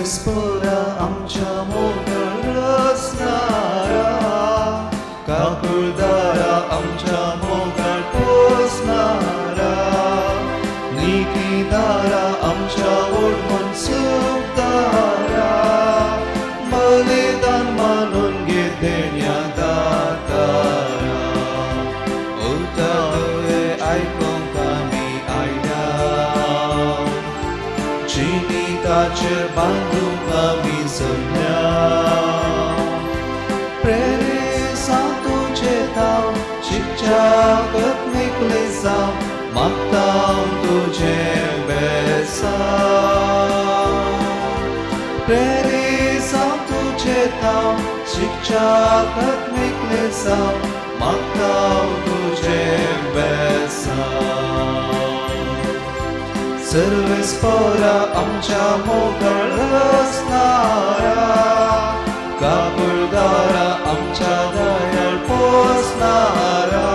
सर्वेस्परा आमच्या मोगाळ रचणारा, काकुळदारा आमच्या मोगाळ पोसणारा, नीतीदारा आमच्या ओढवून सुखदारा, बलिदान मानून घे देण्या दातारा. उतावे ऐकूंक आमी आयल्या, जिनिताचेर बांदूंक आमी सल्ल्या. प्रेरिसां तुजे ताव शिक्षागत निकले जाव, मागतां तुजें बेसांव. प्रेरिसां तुजे ताव शिक्षागत निकले जाव, मागतां तुजें बेसांव. सर्वेस्परा आमच्या मोगाळ रचणारा, काकुळदारा आमच्या दयाळ पोसणारा,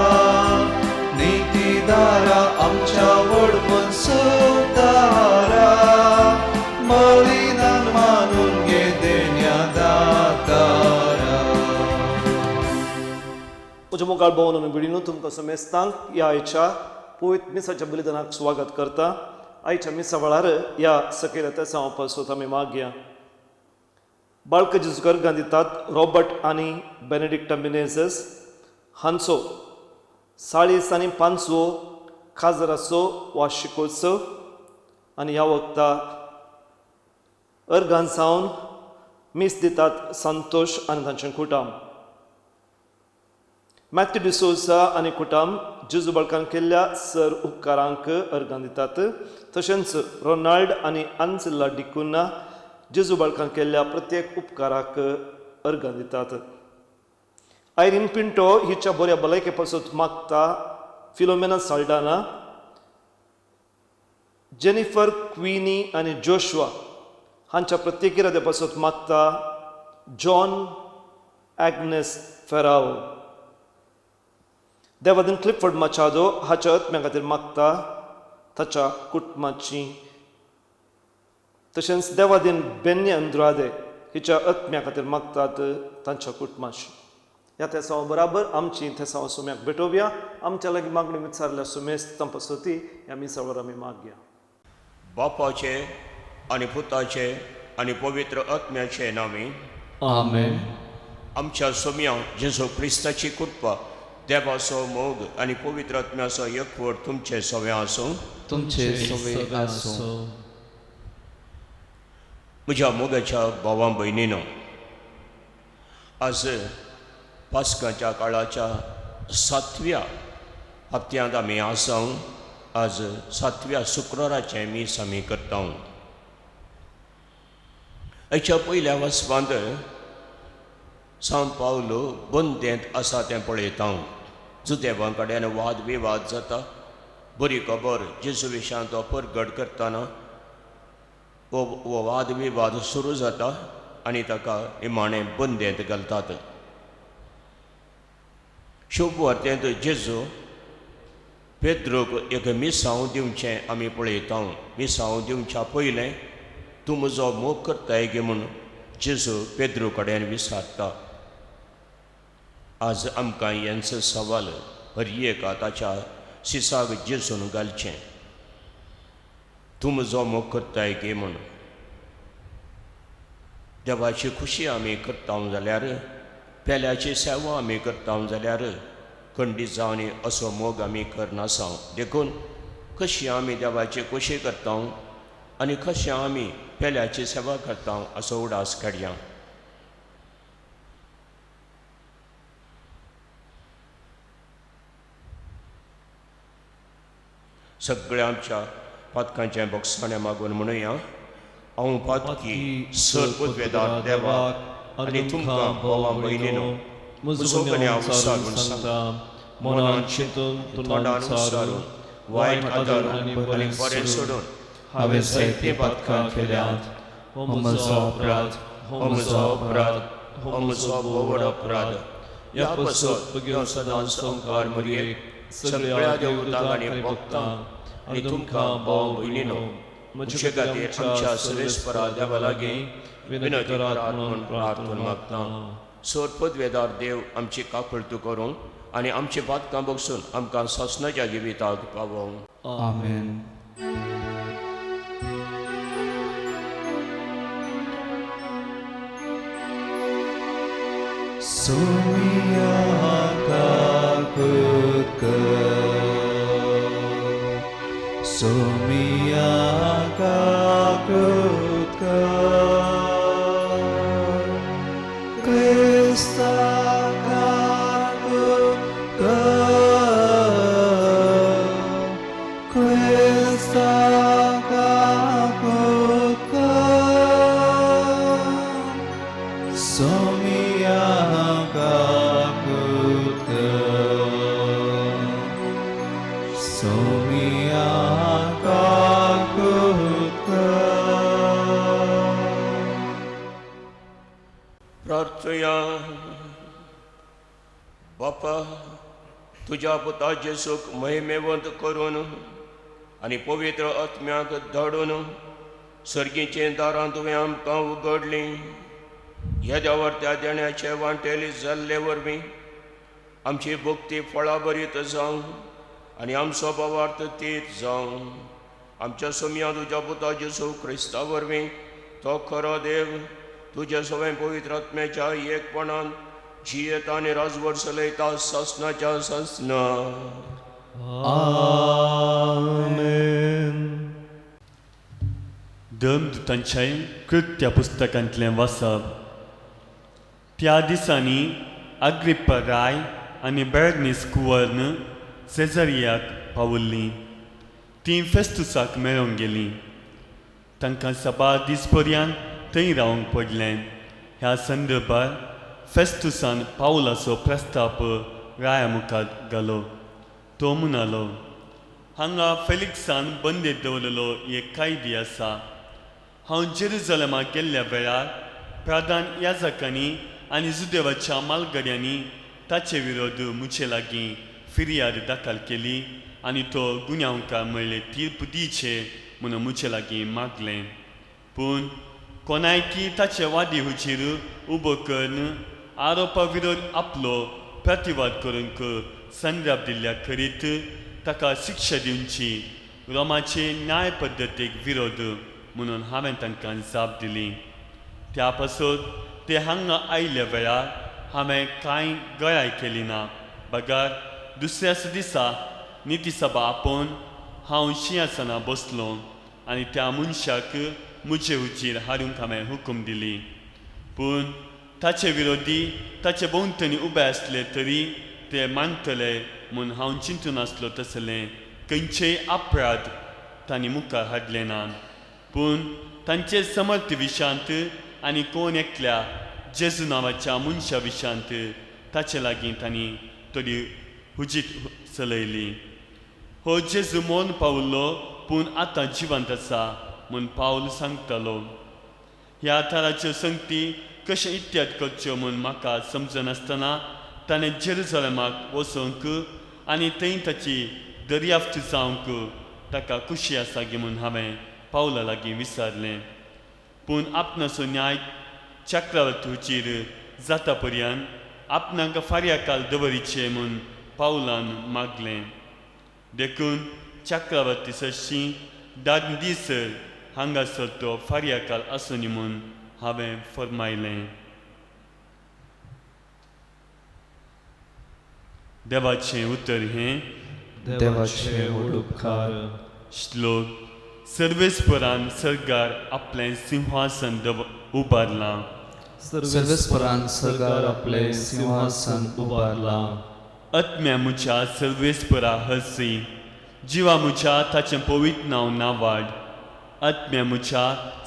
नीतीदारा आमच्या ओढवून सुखदारा, बलिदान मानून घे देण्या दातारा. म्हज्या मोगाळ भोवन आनी भिडीनो तुमकां समेस्तांक ह्या आयच्या पवित्र मिसाच्या बलिदानाक स्वागत करता. आयच्या मिसा वेळार ह्या सकयल येता पासून आमी मागया. बाळक जेजू गर्गां दितात रॉबर्ट आनी बेनेडिक्ट मिनेझस हांचो 40 आनी 5वो काजराचो वार्षिकोत्सव आनी ह्या वक्ता अर्गां सावन मीस दितात संतोष आनी तांचें कुटुंब. मॅथ्यू डिसोजा आनी कुटुंब जेजू बाळकान केल्ल्या सर उपकारांक अर्गां दितात. तशेंच रोनाल्ड आनी आन्सिला डिकुना जेजू बाळकान केल्ल्या प्रत्येक उपकाराक अर्गां दितात. आयरीन पिंटो हिच्या बऱ्या भलायके पासून मागता फिलोमेना साल्डाना, जेनिफर क्विनी आनी जोशुआ हांच्या प्रत्येकी राद्या पासून मागता जॉन ॲग्नेस फेराओ. देवादीन क्लिफर्ड माचादो हाच्या आत्म्या खातीर मागता ताच्या कुटुंबाची. तशेंच देवादीन बेन्नी अंद्रादे हिच्या आत्म्या खातीर मागतात तांच्या कुटुंबाची. ह्या तेसां बराबर आमची तेसां सुम्याक भेटोवया. आमच्या लागीं मागणी विचारल्या सुमेस्तां पासत ह्या मिसावर आमी मागया. बापाचे आनी पुताचे आनी पवित्र आत्म्याचे नांवे आमेन. आमच्या सोम्या जेजू क्रिस्ताची कृपा, देवाचो मोग आनी पवित्र आत्म्याचो एकवट तुमचे सवे आसूं. तुमचे सवे आसूं. म्हज्या मोगाच्या भावां भयणीनो, आज पास्काच्या काळाच्या 7व्या हप्त्यांत आमी आसां. आज 7व्या शुक्राराचें मीस आमी करता. हाच्या पयल्या वचपांत सांत पावलो बंदेंत आसा तें पळयता. जुदेवां कडेन वाद विवाद जाता. बरी खबर जेजू विशयां तो परगट करतना हो वाद विवाद सुरू जाता आनी ताका निमाणें बंदेंत घालतात. शुभ वार्तेंत जेजू पेद्रोक एक मिसांव दिवचें आमी पळयता. मिसांव दिवच्या पयलें तूं म्हजो मोग करताय गे म्हूण जेजू पेद्रो कडेन विचारता. आज आमकां हेंचो सवाल हर एका ताच्या सिसाक जेजून घालचें. तूं म्हजो मोग करताय गे म्हूण. देवाची खुशी आमी करता जाल्यार, पेल्याची सेवा आमी करता जाल्यार खंडीत जावन असो मोग आमी करनासा. देखून कशी आमी देवाची खुशी करता आनी कशें आमी पेल्याची सेवा करता असो उडास काडया. सगळ्या आमच्या पातकांचें भोगसाणें मागून म्हणुया. हांव पातकी सर्ववेदार देवाक आनी तुमकां भावां भयणीनो म्हजो कन्या विचारून सांगता. मनान चिंतून तोंडान विचारून वायट आदार आनी बरें सोडून हांवें जायते पातकां केल्यात. हो म्हजो अपराध, हो म्हजो अपराध, हो म्हजो व्हड अपराध. ह्या पासत तुगे सदांच संकार मरयेक सगळ्या देवतांक आनी भक्तांक आनी तुमकां भाव भयणीनो म्हजे खातीर आमच्या सर्वेस्परा देवा लागीं विनंती करात म्हणून प्रार्थना मागता. सोर पदवेदार देव आमची काकूळ तूं करूं आनी आमची पातकां बगसून आमकां ससनाच्या जिविताक पावों. आमेन. सोमिया काकुत सोमिया काकुत Krista काकुत Krista काकुत सोमिया काकुत सोमिया काकुत प्रार्थया. बापा, तुझ्या पुताचे सुख महिमेवंत करून आनी पवित्र आत्म्याक धाडून सर्गीचे दारां तुवें आमकां उगडलीं. ह्या देवार त्या देण्याचे वांटेली जाल्ले वरवीं आमची भक्ती फळां बरीत जावं आनी आमचो भावार्थ तीत जावं. आमच्या सोम्या तुज्या पुताचे सुख क्रिस्ता वरवीं तो खरो देव तुज्या सगळें पवित्र आत्म्याच्या एकपणान जियेता आनी राजवट चलयता ससनाच्या ससना. आमेन. धर्मदूतांच्या कृत्या पुस्तकांतलें वाचप. त्या दिसांनी अग्रिप्पा राय आनी बेर्नीस कुंवर्ण सेझारियाक पावल्लीं. तीं फेस्तुसाक मेळोंक गेलीं. तांकां 7 दीस पर्यंत थंय रावंक पडलें. ह्या संदर्भात फेस्तुसान पावलाचो प्रस्ताप राया मुखार घालो. तो म्हणालो, हांगा फेलिक्सान बंदेत दवरलेलो एक कैदी आसा. हांव जेरुसलेमाक गेल्ल्या वेळार प्रधान याजकांनी आनी जुदेवाच्या मालगड्यांनी ताचे विरोध मुचे लागीं फिर्याद दाखल केली आनी तो गुन्यांवकार म्हणले तीर्प दिवचे म्हणून मुचे लागीं मागलें. पूण कोणायकी ताचे वादी हुचेर उबो करून आरोपा विरोध आपलो प्रतिवाद करूंक संद्राप दिल्ल्या खरीत ताका शिक्षा दिवची रोमाचे न्याय पद्दतीक विरोध म्हणून हांवें तांकां जाप दिली. त्या पासून ते हांगा आयिल्ल्या वेळार हांवें कांय गळाय केली ना. बगार दुसऱ्याच दिसा नितीसभा आपोवन हांव सिंहासना बसलो आनी त्या मनशाक म्हजे हुचेर हाडूंक हांवें हुकूम दिली. पूण ताचे विरोधी ताचे भोंवतणी उबे आसले तरी ते मानतले म्हूण हांव चिंतून आसलो तसलें खंयचेय अपराध तांणी मुखार हाडले ना. पूण तांचे समर्थ विशांत आनी कोण एकल्या जेजू नांवाच्या मनशा विशांत ताचे लागीं तांणी थोडी हुजीत चलयली. हो जेजू मोन पावलो पूण आतां जिवंत आसा म्हूण पावल सांगतालो. ह्या थाराच्यो संगती कशें इत्याद करच्यो म्हूण म्हाका समजनासतना ताणें जेरुसलेमाक वचूंक आनी थंय ताची दर्याफ्त जावंक ताका खुशी आसा गे म्हूण हांवें पावला लागीं विचारलें. पूण आपणाचो न्याय चक्रवर्तीचेर जाता पर्यंत आपणाक फार्या काल दवरिचे म्हूण पावलान मागलें. देखून चक्रवर्ती सरशी 10 दीस हांगासर तो फार्या काल आसूनी म्हूण हांवें फरमायलें. देवाचें उतर हें देवाचे उपकार. श्लोक. सर्वेस्परान सर्गार आपलें सिंहासन उबारलां. सर्वेस्परान सर्गार आपले सिंहासन उबारलां. आत्म्या म्हज्या सर्वेस्परा हसी. जिवा म्हज्या ताचें पवित्र नांव नावाड. आत्म्या म्हज्या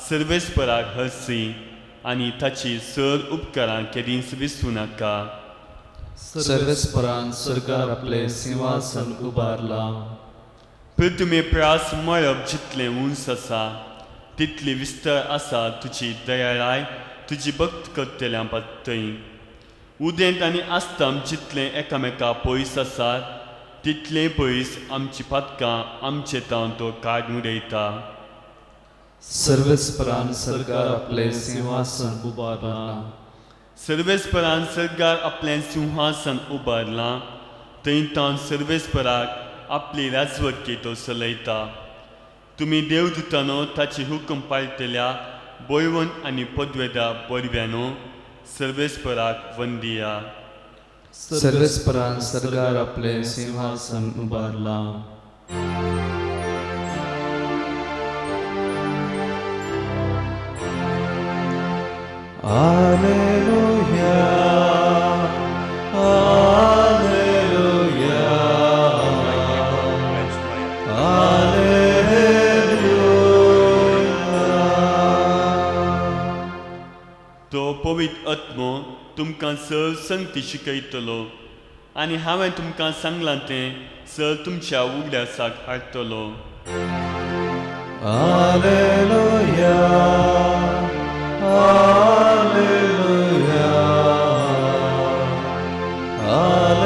सर्वेस्पराक हसी आनी ताची सर उपकारां केदींच विसरूं नाका. सर्वेस्परान सर्गार आपले सिंहासन उबारलां. तुमी प्रास मळप जितलें उंच आसा तितली विस्तार आसा तुजी दयाळाय तुजी भक्त करतल्या पत्तय. उदेंत आनी आस्तम जितलें एकामेका पयस आसात तितलें पयस आमची पातकां आमचे तावन तो काड उडयता. सर्वेस्परान सरकार आपले सिंहासन उबारलां सर्वेस्परान सरकार आपलें सिंहासन उबारलां थंय तावन सर्वेस्पराक आपली राजवटकेतो चलयता तुमी देवदूतानो ताची हुकम पाळटल्या बोयवन आनी पदवेदा बरव्यानो सर्वेस्पराक वंदिया सर्वेस्परान सरकार आपले सिंहासन उबारलां Alleluia, Alleluia, Alleluia. तो पवित्र आत्मो तुमकां सर संगती शिकयतलो आनी हांवें तुमकां सांगलां तें सर तुमच्या उगड्यासाक हाडटलो Alleluia, Alleluia, Alleluia.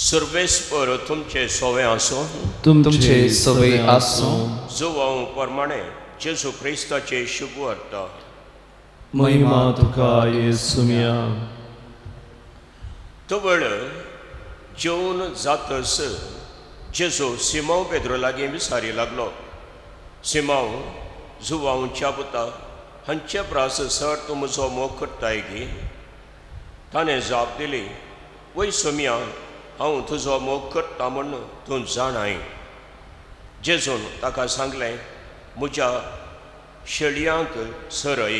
सर्वेस्पर तुमचे सोवे आसो तुमचे सवय आसूं जुवां प्रमाणे जेजू क्रिस्ताचे शुभ अर्थ महिमा तुका येसुमिया तो वेळ जेवून जातस जेजू सिमांव पेद्रो लागीं विचारी लागलो सिमांव जुवांव चाबुता हांचे प्रास सर तूं म्हजो मोग करताय गी ताणें जाप दिली वय सोम्या हांव तुजो मोग करता म्हण तूं जाणाय जेजून ताका सांगलें म्हज्या शेळयांक सरय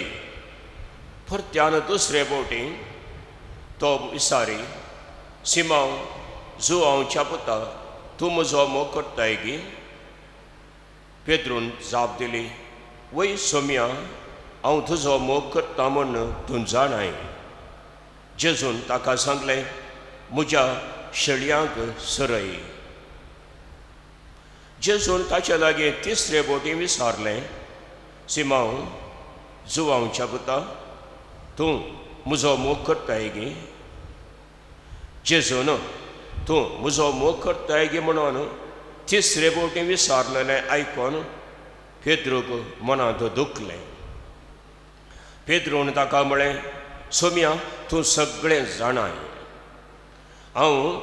परत्यान दुसरे बोटी तो विचारी सिमांव जुवांव चाबुता तूं म्हजो मोग करताय गी पेद्रून जाप दिली वय सोम्या हांव तुजो मोग करता म्हण तूं जाणाय जेजून ताका सांगलें म्हज्या शेळयांक सरय जेजून ताचे लागीं तिसरे बोटी विचारलें सिमांव जुवांव चाबुता तूं म्हजो मोग करताय गी जेजून तूं म्हजो मोग करताय गे म्हणून तिसरे बोटी विचारलेलें आयकून पेद्रूक मनांत दुखलें पेद्रून ताका म्हळें सोम्या तूं सगळें जाणाय हांव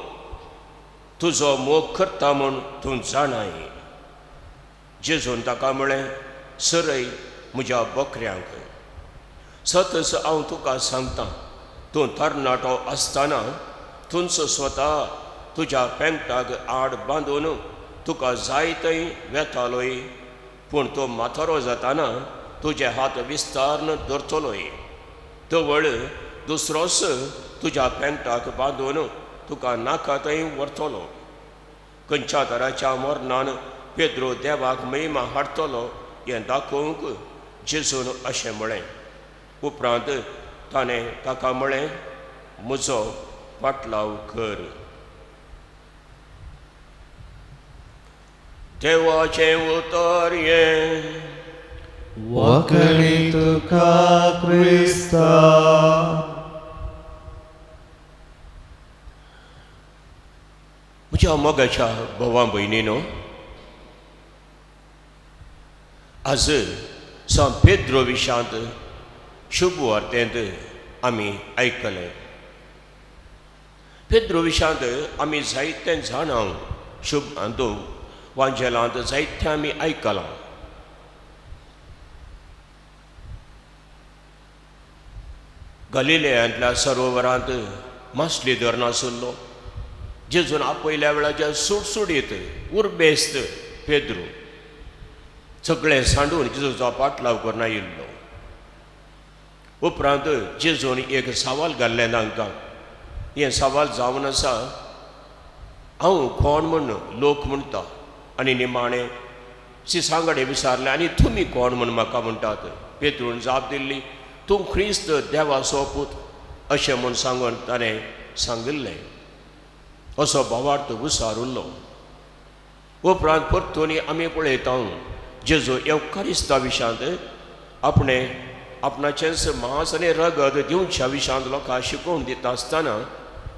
तुजो मोग करता म्हूण तूं जाणाय जेजून ताका म्हळें सरय म्हज्या बकऱ्यांक सतस हांव तुका सांगतां तूं तरणाटो आसतना तुमचो स्वता तुज्या पेंगटाक आड बांदून तुका जाय थंय वेतालोय पूण तो म्हातारो जाताना तुजे हात विस्तारन धरतलोय तो वळ दुसरोच तुज्या पेंगटाक बांदून तुका नाका थंय व्हरतलो खंयच्या तराच्या मरणान पेद्रो देवाक महिमा हाडटलो हें दाखोवंक जेजून अशें म्हळें उपरांत ताणें ताका म्हळें म्हजो पाटलाव कर देवाचें उतर हें वखणी तुका क्रिस्ता म्हज्या मोगाच्या भावां भयणीनो आज सांत पेद्रो विशांत शुभ वार्तेंत आमी आयकलें पेद्रो विशांत आमी जायतें जाणां शुभ हांदो वांजेलांत जायतें आमी आयकलां गलिलेयांतल्या सरोवरांत मासली धरनासुल्लो जेजून आपयल्या वेळाच्या सुटसुडीत उर्बेस्त पेद्रो सगळें सांडून जेजूचो पाटलाव करना येयल्लो उपरांत जेजून एक सवाल घाल्लें तांकां हें सवाल जावन आसा हांव कोण म्हण लोक म्हणटा आनी निमाणें सांगडे विचारलें आनी तुमी कोण म्हण म्हाका म्हणटात पेद्रून जाप दिल्ली तूं ख्रिस्त देवाचो पूत अशें म्हूण सांगून ताणें सांगिल्लें असो भावार्थ विचारुल्लो उपरांत परतून आमी पळयता जेजू एवकारिस्ता विशांत आपणाचेंच मांस आनी रगत दिवच्या विशांत लोकांक शिकोवन दिता आसतना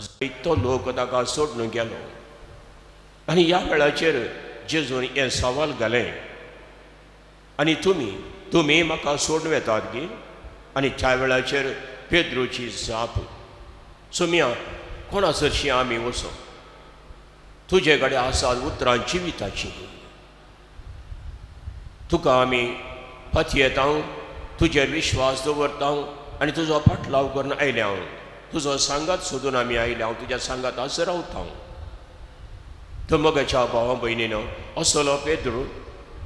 जायतो लोक ताका सोडून गेलो आनी ह्या वेळाचेर जेजून हें सवाल घालें आनी तुमी म्हाका सोडून वेतात गे. आनी त्या वेळाचेर पेद्रूची जाप, सोम्या कोणासरशी आमी वचो, तुजे कडेन आसात उतरां जिविताची. तुका आमी पातयेता, तुजेर विश्वास दवरता आनी तुजो पाटलाव करून आयले हांव. तुजो सांगात सोदून आमी आयले, हांव तुज्या सांगात आज रावता. तो मोगाच्या भावा भयणीनो, असलो पेद्रू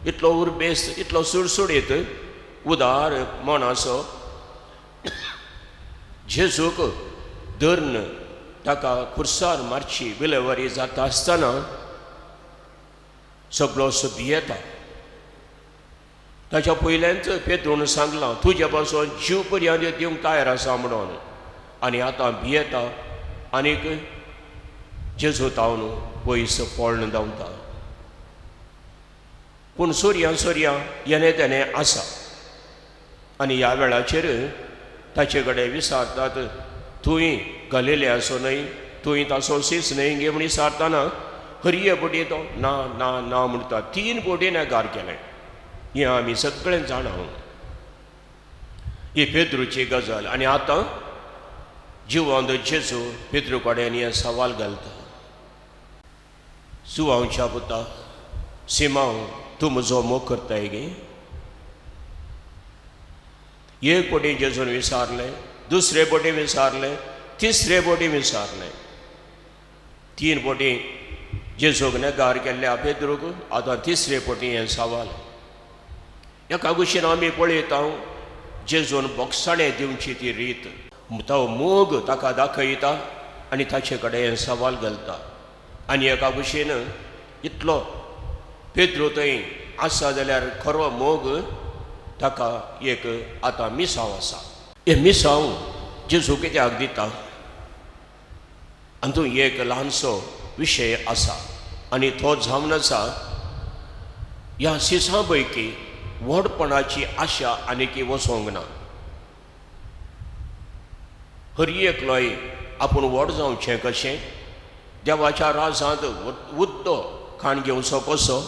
इतलो उर्बेस्त, इतलो सुडसुडीत, उदार मनाचो, जेजूक धरून ताका खुर्सार मारची विलेवारी जाता आसतना सगळो भियेता. ताच्या पयल्यांत पेद्रून सांगलां तुजे पासून जीव पर्यंत दिवंक तयार आसा म्हणून, आनी आतां भियेता आनीक जेजू तावन पयस पळोवन धांवता. पूण सोर्या येणे तेणें आसा. आनी ह्या वेळाचेर ताचे कडेन विचारतात, तुवें घालेले आसो न्हय, तुवें ताचो सीस न्हय गे म्हण विचारतना हरये बोटी तो ना ना ना म्हणटा. 3 बोटी नेगार केलें. हें आमी सगळें जाणा. ही पेद्रूची गजाल. आनी आतां जिवांत जेजू पेद्रू कडेन हें सवाल घालता. सुवांच्या पुता सिमांव, तूं म्हजो मोग करताय गे. एक बोटी जेजून विचारलें, दुसरे बोटी विचारलें, तिसरे बोटी विचारलें. 3 बोटी जेजूक नेगार केल्ल्या पेद्रूक आतां तिसरे बोटी हें सवाल. एका कुशीन आमी पळयता जेजून बोगसाणें दिवची ती रीत, तो मोग ताका दाखयता आनी ताचे कडेन हें सवाल घालता. आनी एका कुशीन इतलो पेद्रू थंय आसा जाल्यार खरो मोग ताका एक आतां मिसांव आसा. हे मिसांव जेजू कित्याक दिता, आनी थंय एक ल्हानसो विशय आसा. आनी तो जावन आसा ह्या सिसां पैकी व्हडपणाची आशा आनीक वचोंक ना. हर एकलोय आपूण व्हड जावचें कशें, देवाच्या राजांत उद्दो खाण घेवचो कसो,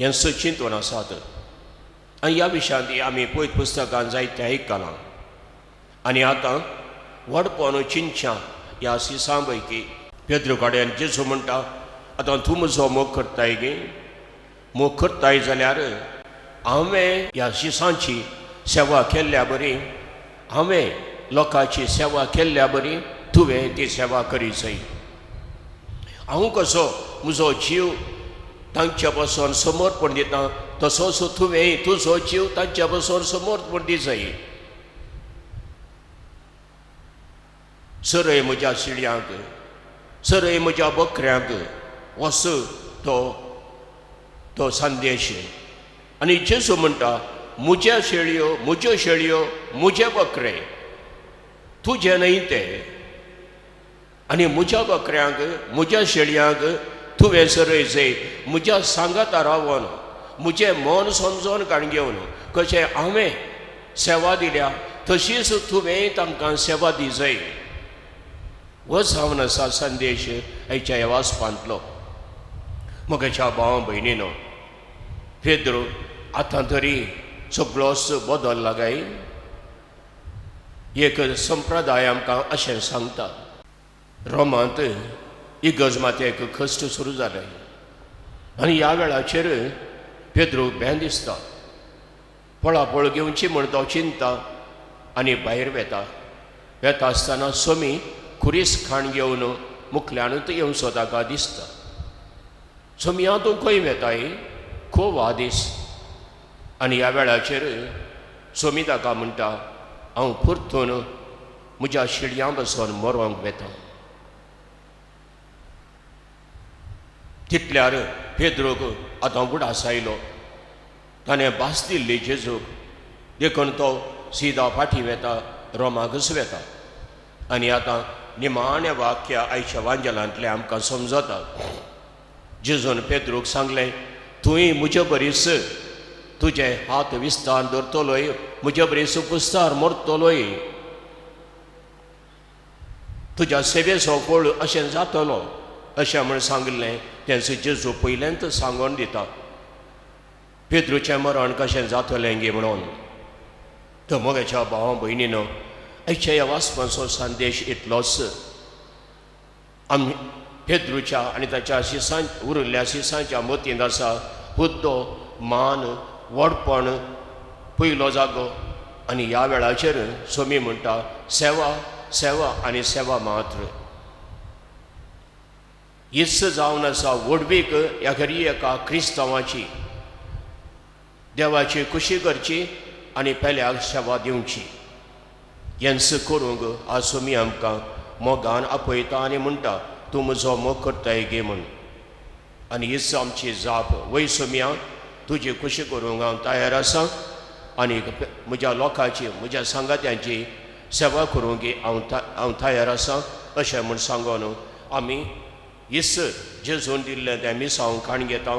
हें चिंतून आसात. आनी ह्या विशयांत आमी पयत पुस्तकांत जायते आयकलां. आनी आतां व्हडपण चिंतच्या ह्या सिसां पैकी पेद्रू कडेन जेजू म्हणटा, आतां तूं म्हजो मोग करताय गे. मोग करताय जाल्यार हांवें ह्या शिसांची सेवा केल्ल्या बरी, हांवें लोकांची सेवा केल्ल्या बरी तुवें ती सेवा करी जाय. हांव कसो म्हजो जीव तांच्या पासून समर्पण दिता, तसोच तुवें तुजो जीव तांच्या पासून समर्पण दी जाय. सरय म्हज्या शिड्यांक, सरय म्हज्या बकऱ्यांक वस तो संदेश. आनी जेजू म्हणटा, म्हज्या शेळयो म्हजे बकरे, तुजे न्हय ते. आनी म्हज्या बकऱ्यांक म्हज्या शेळयांक तुवें सरय जाय. म्हज्या सांगाता रावन म्हजें मन समजोन काण घेवन कशें हांवें सेवा दिल्या तशीच तुवें तांकां सेवा दी जाय. हो जावन आसा संदेश आयच्या ह्या वाचपांतलो. मोगाच्या भावा भयणीनो, पेद्रू आतां तरी सगळोच बदलला काय. एक संप्रदाय आमकां अशें सांगता, रोमांत इगर्जमातेक कश्ट सुरू जाले आनी ह्या वेळाचेर पेद्रूक भें दिसता. पळापळ घेवची म्हण तो चिंता आनी भायर वेता आसतना सोमी खुरीस खाण घेवन मुखल्यानूच येवचो ताका दिसता. सोमी हांव तूं खंय वेताय, खूब आदीस. आनी ह्या वेळाचेर सोमी ताका म्हणटा, हांव परतून म्हज्या शिडयां बसून मरोंक वेता. तितल्यार पेद्रूक आतां उगडास आयलो. ताणें भास दिल्ली जेजूक, देखून तो सीदा फाटीं वेता, रोमाकच वेता. आनी आतां निमाणें वाक्य आयच्या वांजलांतलें आमकां समजता. जेजून पेद्रूक सांगलें, तुवें म्हजे बरीस तुजे हात विस्तार धरतलोय, म्हजे बरीस कुस्तार मरतलोय. तुज्या सेवेचो फळ अशें जातलो अशें म्हण सांगलें तें जेजू पयल्यांत सांगून दिता पेद्रूचें मरण कशें जातलें गे म्हणून. तो मोगाच्या भावां भयणीनो, आयच्या ह्या वाचपाचो संदेश इतलोच. आमी पेद्रूच्या आनी ताच्या शिसां उरिल्ल्या शिसांच्या मतींत आसा हुद्दो, मान, व्हडपण, पयलो जागो. आनी ह्या वेळाचेर सोमी म्हणटा सेवा, सेवा आनी सेवा मात्र. हिस्स जावन आसा वडवीक ह्या खरी एका क्रिस्तांवाची देवाची खुशी करची आनी पेल्याक सेवा दिवची. हेंच करूंक आज सोमी आमकां मोगान आपयता आनी म्हणटा तूं म्हजो मोग करताय गे म्हूण. आनी हिस्स आमची जाप वय सोम्या तुजी खुशी करूंक हांव तयार आसां आनी म्हज्या लोकांची म्हज्या सांगात्यांची सेवा करूंक हांव तयार आसां अशें म्हूण सांगून आमी हिस्स जेजून दिल्लें तें मिसांव खाण घेता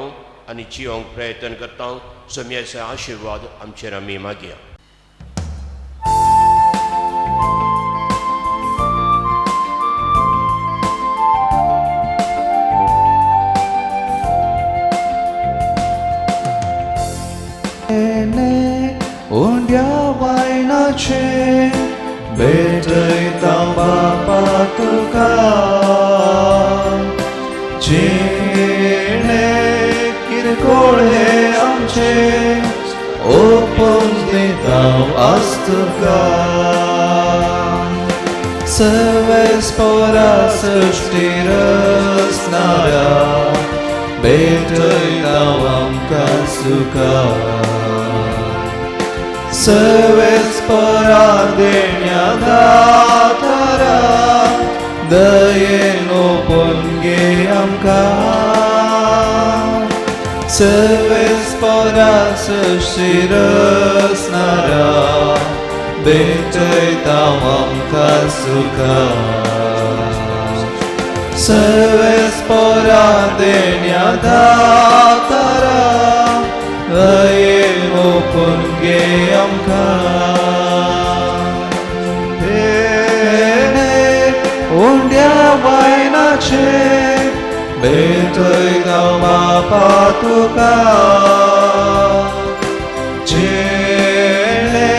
आनी जियोंक प्रयत्न करता. सोम्याचे आशिर्वाद आमचेर आमी मागया. उंड्या वायनाचे भेटयता बापा तुका जिणे किरकोळ हे आमचे ओपून दिता आज तुका सर्वेस्परा सृश्टीर असणाऱ्या भेटयता आमकां सुका सर्वेस्परा देण्या दातारा दयेन ओपून घे आमकां सर्वेस्परा सृश्टीर असणाऱ्या भेटयता आमकां सुका सर्वेस्परा देण्या दातारा दयेन ओपून घे आमकां उंड्या वायनाचे भेटयता बापा तुका जिणे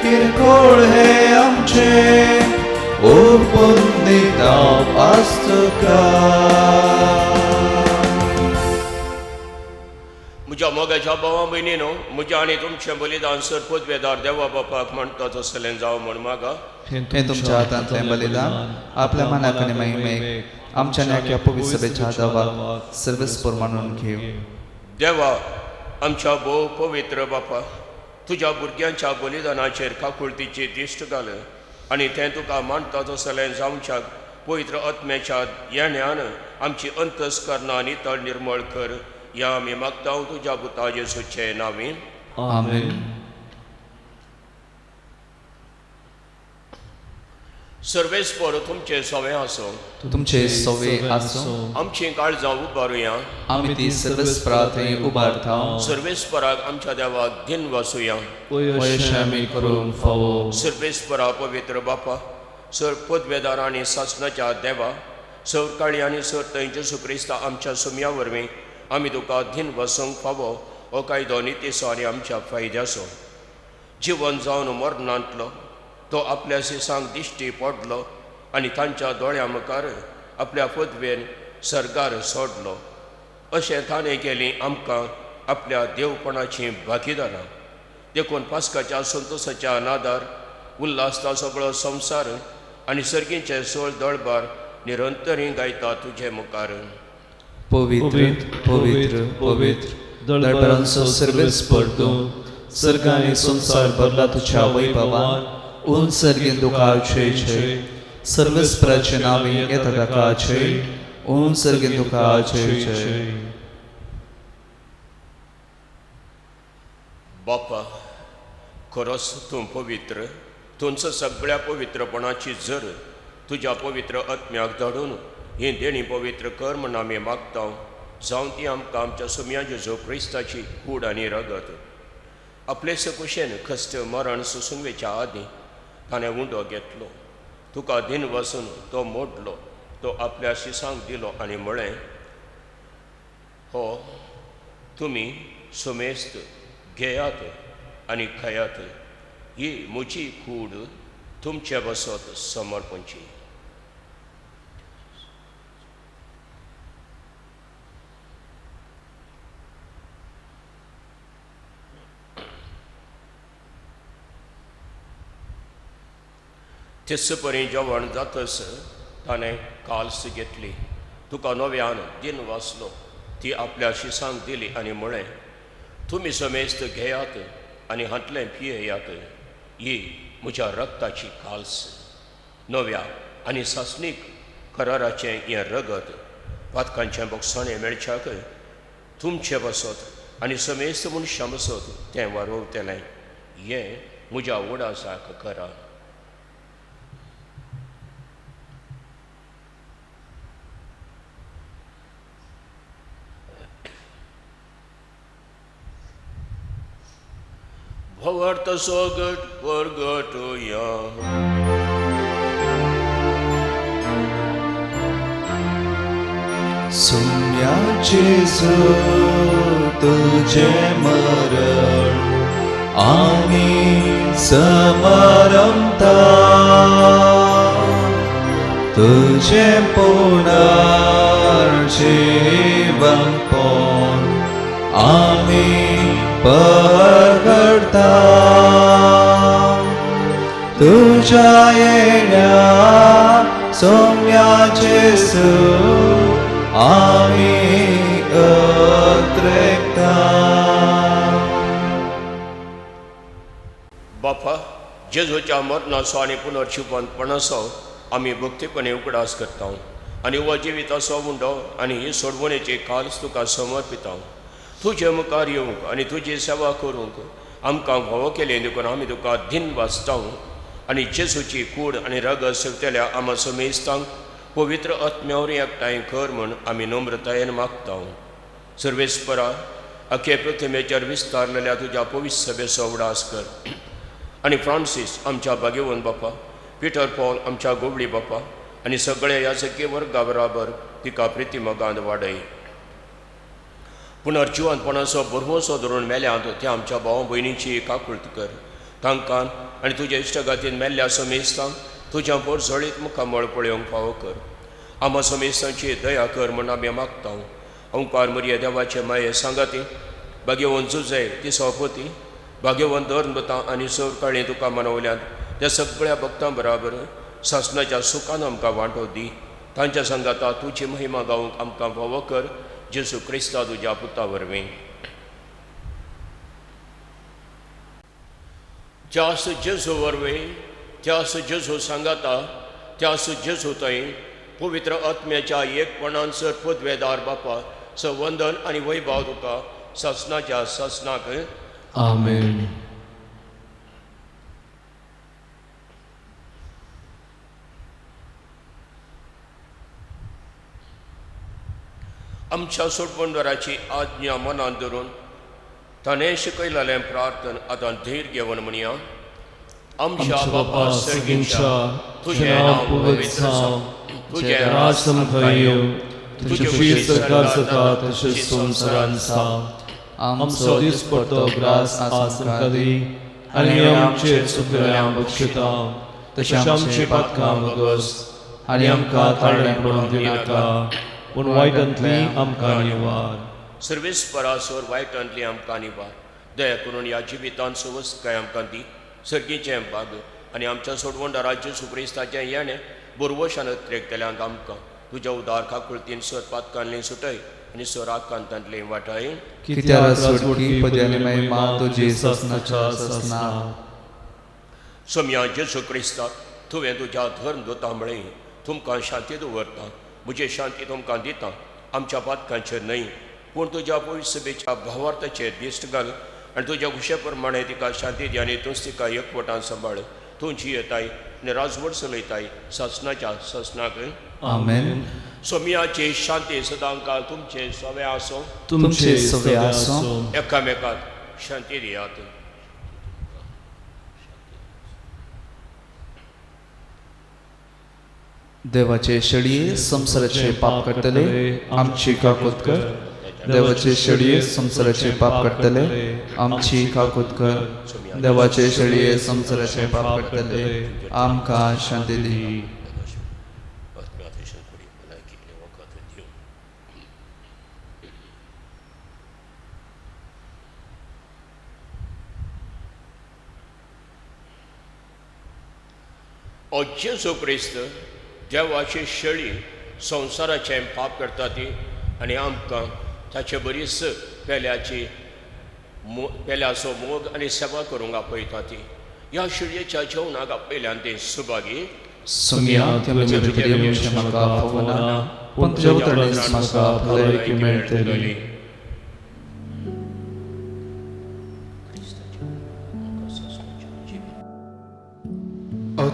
किरकोळ हे आमचे ओपून दिता आज तुका. म्हज्या मोगाच्या भावां भयणीनो, म्हज्या आनी तुमचें बलिदान सरपूत वेदार देवा बापाक म्हणटा तसलें जावं म्हण मागा. हे तुमच्या हातांतलें बलिदान आपल्या मनाक आनी महिमेक आमच्या नेक्या पवित्र सभेच्या दावाक सर्वेस्पर मानून घेव. देवा आमच्या भोव पवित्र बापा, तुज्या भुरग्यांच्या बलिदानाचेर काकुळतीची दिश्ट घाल आनी तें तुका मानता तसलें जावच्याक पवित्र आत्म्याच्या येण्यान आमची अंतस्करणां नितळ निर्मळ कर. या आमी मागता तुज्या पुता येसूचे नांवीन. आमेन. सर्वेस्पर तुमचे सवे आसूं, तुमचे सवे आसूं आमची काळजां उबारुया. आमी ती सर्वेस्परा थंय उबारता सर्वेस्पराक आमच्या देवाक दिन वासुया. अशें आमी करूंक फावो. सर्वेस्परा पवित्र बापा, सर पदवेदार आनी शासनाच्या देवा, सर काळी आनी सर थंय जेजू क्रिस्ता आमच्या सुम्या वरवीं आमी तुका दिन वसूंक फावो हो कायदो नितीसो आनी आमच्या फायद्याचो. जिवन जावन मरणांतलो तो आपल्या सिसांक दिश्टी पडलो आनी तांच्या दोळ्यां मुखार आपल्या पदवेन सरगार सोडलो. अशें ताणें केली आमकां आपल्या देवपणाची भागीदारां. देखून पास्काच्या संतोशाच्या नादार उल्हासता सगळो संवसार आनी सर्गीचे सोळ दळबार निरंतरी गायता तुजे मुखार. पवित्र पवित्र पवित्र दळबरांचो सर्वेस्पर तूं सर्गांनी संसार भरला तुज्या वैभवान उन सर्गीन दुखाचे जय सर्वेस्पराचे नावे येता ताकाचे उन सर्गीन दुखाचे जय. बापा खरोच तूं पवित्र, तुमचं सगळ्या पवित्रपणाची जर तुज्या पवित्र आत्म्याक धाडून ही देणी पवित्र कर म्हण आमी मागता. जावं ती आमकां आमच्या सुम्या जेजू क्रिस्ताची कूड आनी रगत आपलेस कुशेन खस्त मरण सुसुंगेच्या आदीं ताणें उंडो घेतलो. तुका दिन वसून तो मोडलो, तो आपल्या शिसांक दिलो आनी म्हळें, हो तुमी सुमेस्त घेयात आनी खायात, ही म्हजी कूड तुमचे बसत समर्पणची. तेसपरी जेवण जातस ताणें काल्स घेतली, तुका नव्यान दिन वाचलो, ती आपल्या शिसांक दिली आनी म्हळें, तुमी समेस्त घेयात आनी हातलें पियेयात, ही म्हज्या रक्ताची काल्स, नव्या आनी सासणीक कराराचें हें रगत पातकांचें बोगसाणें मेळच्याक तुमचे बसत आनी समेस्त मनशां बसत तें वारोवतलें, हें म्हज्या उडासाक करा. भवार्थ सोगट परगटुया. सुम्याचे तुझे मरण आम्ही समरमता, तुझे पुनर्जीवन पोन आम्ही परगडता, तुझ्या येण्या सौम्याचे आम्ही अत्रेकता. बापा, जेजूच्या मरणाचो आनी पुनर्जीवनपणाचो आमी भक्तीपणे उगडास करता आनी हो जिविताचो उंडो आनी ही सोडवणेची काल्स तुका समर्पिता. तुजे मुखार येवंक आनी तुजी सेवा करूंक आमकां भोव केले देखून आमी तुका दिन वाचता आनी जेजूची कूड आनी रगत सेवतल्या आमा समेस्तांक पवित्र आत्म्यावर एकठांय कर म्हूण आमी नम्रतायेन मागता. सर्वेस्परा, अखे पृथ्वीचेर विस्तारलेल्या तुज्या पवित्र सभेचो उडास कर आनी फ्रांसीस आमच्या भाग्यवन बापा, पिटर पॉल आमच्या गोबळी बापा आनी सगळे याजकी वर्गा बराबर तिका प्रितीमगांत वाडय. पुनर्जीवनपणाचो बरवोसो धरून मेल्यांत त्या आमच्या भाव भयणीची काकुळट कर. तांकां आनी तुज्या इश्टगातीन मेल्ल्या समेस्तांक तुज्या बोरझळीत मुखार मळ पळोवंक फावो कर. आमा समेस्तांची दया कर म्हूण आमी मागता. ओंकार मरिया देवाचे माये सांगाती, भाग्यवन जुजय ती सौपती, भाग्यवन धर्मता आनी सवकाळी तुका मनवल्यात त्या सगळ्या भक्तां बराबर सासणाच्या सुखान आमकां वांटो दी. तांच्या संगाता तुजी महिमा गावंक आमकां फावो कर. जेजू क्रिस्ता तुज्या पुता वरवीं. त्यास जेजू वरवीं, त्यास जेजू सांगाता, त्यास जेजू थंय पवित्र आत्म्याच्या एकपणान सर्पद्वेदार बापा वंदन आनी वैभव तुका सासणाच्या सासणाक. आमेन. आमच्या सोडवणदाराची आज्ञा मनात धरून ताणें शिकयलेलें प्रार्थन आतां धीर घेवन म्हणया. आमच्या बापा सर्गीच्या तुझें नांव पवित्र जावं, तुजें राज समुखार येवं, तुजी सरकार जाता तशें संवसारांत जावं. आमचो दिसपट्टो ग्रास आमकां दी आनी आमचेर चुकल्यांक बक्षिता तशें आमची पातकां बगस आनी आमकां ताळ्यान पडूंक दिनाका पूण वायटांतली आमकां निवार. सर्वेस्परासोर वायटांतली आमकां निवार. दया करून ह्या जिवितांत सवस्काय आमकां दी. सर्गीचें भाग आनी आमच्या सोडवणदाराचें सुक्रिस्ताचें येणें बरवशान त्रेकतल्यांक आमकां तुज्या उदार काकुळतीन सर पातकांतली सुटय आनी सर आकांतांतली वाटाय. कित्याक सोडकी पद्यानी महिमा तुजी ससनाच्या ससना. सोम्या जेजू क्रिस्ता, तुवें तुज्या धर्म दोतांबळे तुमकां शांती दवरता. म्हजी शांती तुमकां दिता. आमच्या पातकांचेर न्हय पूण तुज्या पवित्र सभेच्या भावार्थाचेर दिश्ट घाल आनी तुज्या खुशे प्रमाणे तिका शांती दी आनी तूंच तिका एकवटान सांबाळ. तूं जियेताय आनी राजवट चलयताय सासणाच्या ससनाक. आमेन. सोम्याची शांती सदांकाळ तुमचे सवे आसूं. तुमचे सवे आसूं. एकामेकाक शांती दियात. देवाचे शेळये संसाराचे पाप काडटले आमची काकूत कर. देवाचे शेळये संसाराचे पाप काडटले आमची काकूत कर. देवाचे शेळये संसाराचे पाप काडटले आमकां शांती दी. ओ जेजू क्रिस्त देवाची शेळी संवसाराचे पाप करता ती आनी आमकां ताचे बरीच पेल्याचो मोग आनी सेवा करूंक आपयता ती. ह्या शेळयेच्या जेवणाक आपयल्यान ती सुभागी सुमिया तुमचे भितर येवचें म्हाका फावना पूण तुज्या उतरणेंच म्हाका भलायकी मेळटली.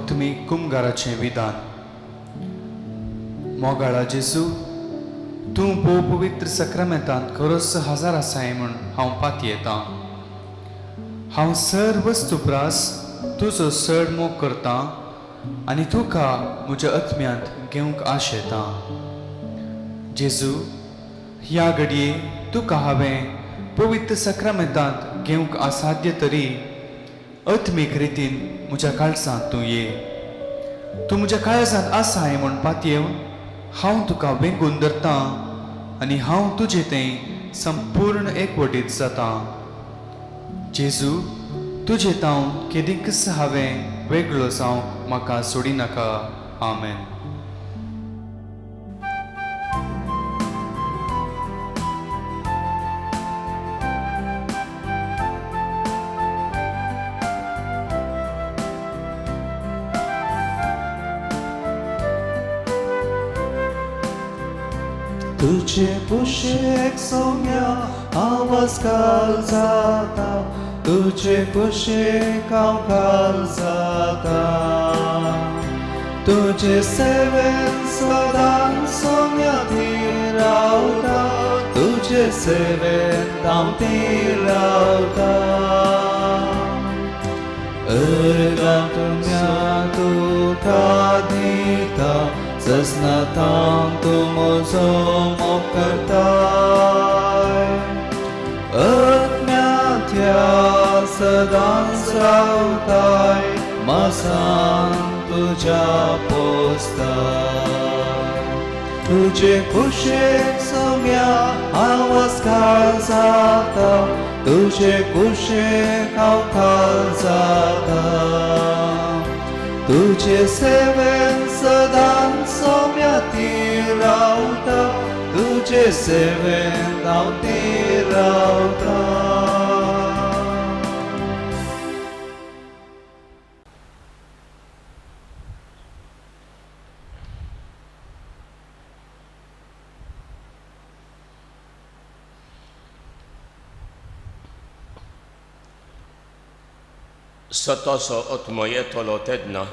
तुमी कुमगाराचें विधान. मोगाळा जेजू, तूं भोव पवित्र सक्रामेंतांत खरोच हजर आसाय म्हूण हांव पात येतां. हांव सर्व वस्तुप्रास तुजो चड मोग करतां आनी तुका म्हज्या आत्म्यांत घेवंक आशेतां. जेजू, ह्या घडये तुका हांवें पवित्र सक्रामेंतांत घेवंक असाध्य तरी आत्मीक रितीन म्हज्या काळजांत तूं ये. तूं म्हज्या काळजांत आसाय म्हूण पात येवन हांव तुका वेंगून धरतां आनी हांव तुजें तें संपूर्ण एकवटीत जातां. जेजू, तुजें तावन केदींच हांवें वेगळो जावंक म्हाका सोडी नाका. आमेन. तुझे कुशीक सौम्या आवाज काल जाता. तुझे कुशीक हांव काल जाता. तुझे सेवेन सदां सौम्या धीर रावता. तुझे सेवेन हांव धीर रावता. तुम्या तुका दिता जसनातां तूं म्हजो मोग करताय. आत्म्यांत ह्या सदांच रावताय. मसान तुज्या पोसताय. तुजे कुशीक सौम्या आवाज काल जाता. तुजे कुशीक हांव काल जाता. तुझे सेवेन सदां सौम्या तीर रावता. तुझे सेवेन हांव तीर रावता. सताचो आत्मो येतलो तेन्ना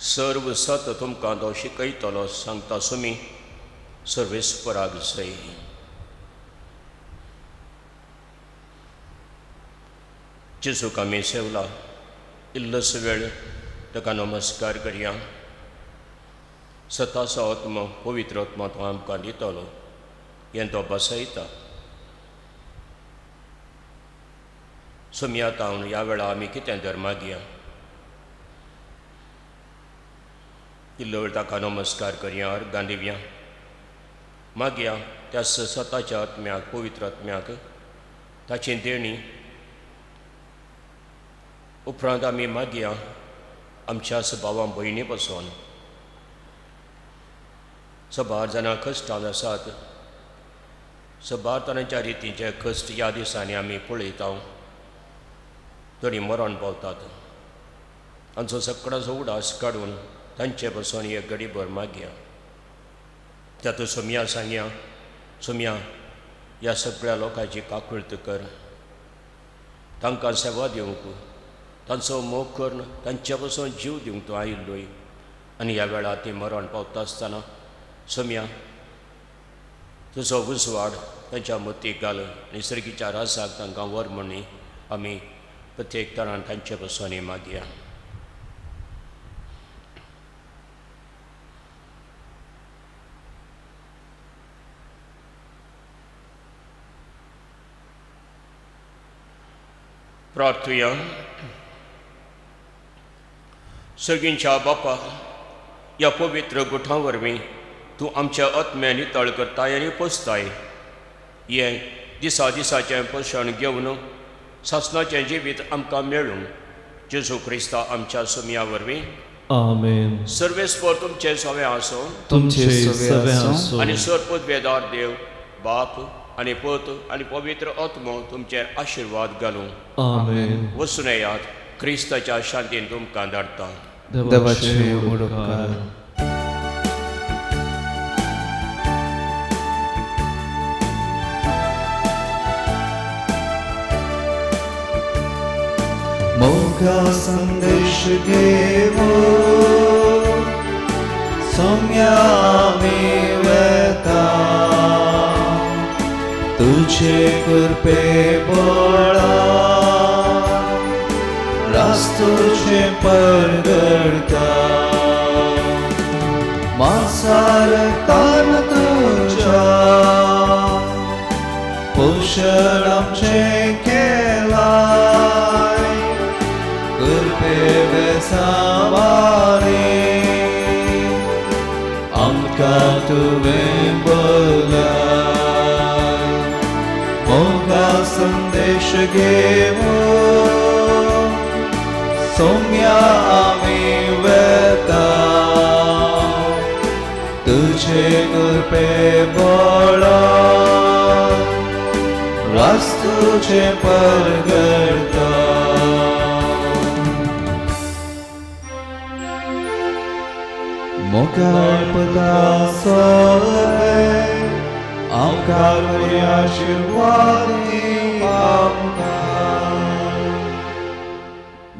सर्व सत तुमकां तो शिकयतलो सांगता सुमी सर्वेस्पराक जय. जेजूक आमी सेवला इल्लोस वेळ ताका नमस्कार करया. सताचो आत्मो पवित्र आत्मा तो आमकां दितलो हें तो बसयता. सुमया तावन ह्या वेळा आमी कितें तर मागया. इल्लो वेळ ताका नमस्कार करया. अर्गां दिवया. मागया त्या सताच्या आत्म्याक पवित्र आत्म्याक ताची देणी. उपरांत आमी मागया आमच्या भावां भयणी पासून सबार जाणां कश्टांत आसात. सबार तरांच्या रितीचे कश्ट ह्या दिसांनी आमी पळयता. तरी मरण पावतात. तांचो सगळ्याचो उडास काडून तांचे पासून एक घडीभर मागया. तातूंत सुमया सांगया, सुमया ह्या सगळ्या लोकांची काकूळट कर. तांकां सेवा दिवंक, तांचो मोग करून तांचे पासून जीव दिवंक तूं आयिल्लोय. आनी ह्या वेळार ती मरण पावता आसतना सुमया तुजो उजवाड तांच्या मतीक घाल. निसर्गीच्या रासाक तांकां वर म्हणी आमी प्रत्येक तरान तांचे पासून मागया. प्रार्थुया. सगळींच्या बापा, ह्या पवित्र गुठां वरवीं तूं आमच्या आत्म्या नितळ करताय आनी पोसताय. हे दिसा दिसाचें पोशण घेवन सासणाचें जिवीत आमकां मेळूं. जेजू क्रिस्ता आमच्या सुमया वरवीं. आमेन. सर्वेस्पर तुमचें सवें आसूं तुमचे सवे आसूं आनी सर्वोदवेदार देव बाप आनी पुत आनी पवित्र आत्मो तुमचे आशिर्वाद घालूं. आमेन. वचून येयात. क्रिस्ताच्या शांतीन तुमकां धाडटा. देवाचे उपकार. मोगा संदेश घेवो सोम्या आमी वेता तुझे कृपे बोळा रास्तुचे परगडता मासार तान तुझ्या पोषण आमचे केलाय कृपे बेसावारी आमकां तुवें बोलाय. मोगा संदेश घेवो सोम्या आमी वेता तुझे कृपे बोळा रास्तुचे परगडता. मोगाळ पदा सोय आमकां बरी आशिर्वाद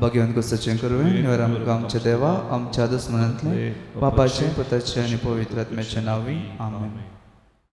भगवान कुस्ताचें करुवें निवर आमकां आमच्या देवा आमच्या दुस्मनांतले पापाचे पुताचे आनी पवित्र आत्म्याचे नांवी. आमेन.